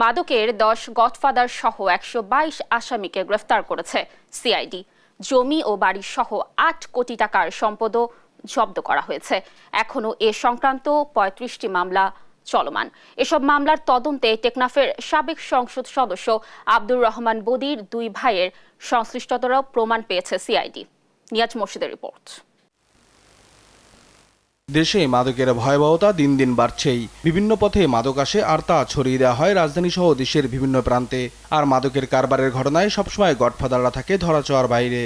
মাদকের 10 গডফাদার সহ 122 আসামিকে গ্রেফতার করেছে সিআইডি। জমি ও বাড়ি সহ 8 কোটি টাকার সম্পদও জব্দ করা হয়েছে। এখনো এ সংক্রান্ত 35টি মামলা চলমান। এসব মামলার তদন্তে টেকনাফের সাবেক সংসদ সদস্য আব্দুর রহমান বদির 2 ভাইয়ের সংশ্লিষ্টতারও প্রমাণ পেয়েছে সিআইডি। নিয়াজ মোর্শেদের রিপোর্ট। দেশে মাদকের ভয়াবহতা দিন দিন বাড়ছেই। বিভিন্ন পথে মাদক আসে আর তা ছড়িয়ে দেওয়া হয় রাজধানী সহ দেশের বিভিন্ন প্রান্তে। আর মাদকের কারবারের ঘটনায় সবসময় গডফাদাররা থাকে ধরাছোঁয়ার বাইরে।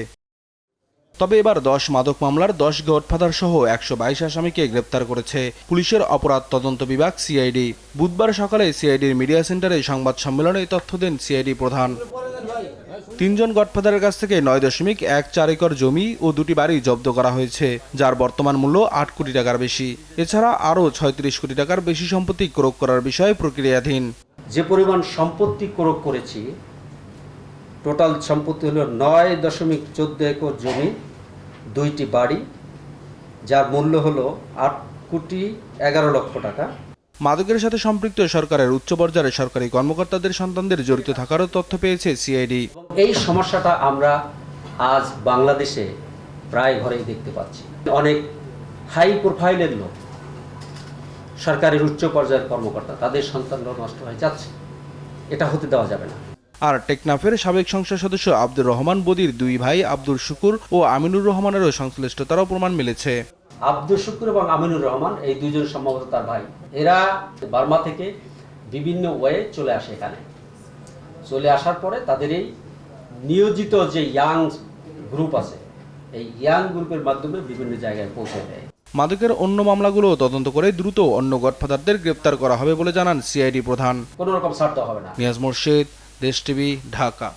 তবে এবার 10 মাদক মামলার 10 গডফাদার সহ 122 আসামিকে গ্রেপ্তার করেছে পুলিশের অপরাধ তদন্ত বিভাগ সিআইডি। বুধবার সকালে সিআইডির মিডিয়া সেন্টারে সংবাদ সম্মেলনে তথ্য দেন সিআইডি প্রধান। 3 জন গডফাদারের কাছ থেকে 9.14 একর জমি ও 2টি বাড়ি জব্দ করা হয়েছে, যার বর্তমান মূল্য 8 কোটি টাকার বেশি। এছাড়া আরও 36 কোটি টাকার বেশি সম্পত্তি ক্রয় করার বিষয়ে প্রক্রিয়াধীন। যে পরিমাণ সম্পত্তি ক্রয় করেছি, টোটাল সম্পত্তি হলো 9.14 একর জমি, 2টি বাড়ি, যার মূল্য হলো 8 কোটি 11 লক্ষ টাকা। মাদকের সাথে সম্পৃক্ত সরকারের উচ্চ পর্যায়ের সরকারি কর্মকর্তাদের সন্তানদের জড়িত থাকারও তথ্য পেয়েছে সিআইডি। এই সমস্যাটা আমরা আজ বাংলাদেশে প্রায় ঘরেই দেখতে পাচ্ছি। অনেক হাই প্রোফাইলের লোক, সরকারের উচ্চ পর্যায়ের কর্মকর্তা, তাদের সন্তানরা নষ্ট হয়ে যাচ্ছে। এটা হতে দেওয়া যাবে না। আর টেকনাফের সাবেক সংসদ সদস্য আব্দুর রহমান বদির 2 ভাই আব্দুল শুকুর ও আমিনুর রহমানেরও সংশ্লিষ্টতারও প্রমাণ মিলেছে। আব্দুল শুকুর এবং আমিনুর রহমান এই 2 জন সম্ভবত তার ভাই। এরা বার্মা থেকে বিভিন্ন ওয়ে চলে আসে এখানে। চলে আসার পরে তাদের এই নিয়োজিত যে ইয়াং গ্রুপ আছে, এই ইয়াং গ্রুপের মাধ্যমে বিভিন্ন জায়গায় পৌঁছে দেয়। মাদকের অন্য মামলাগুলো তদন্ত করে দ্রুত অন্য গডফাদারদের গ্রেপ্তার করা হবে বলে জানান সিআইডি প্রধান। কোনো রকম ছাড় দেওয়া হবে না। নিয়াজ মোর্শেদ, দেশ টিভি, ঢাকা।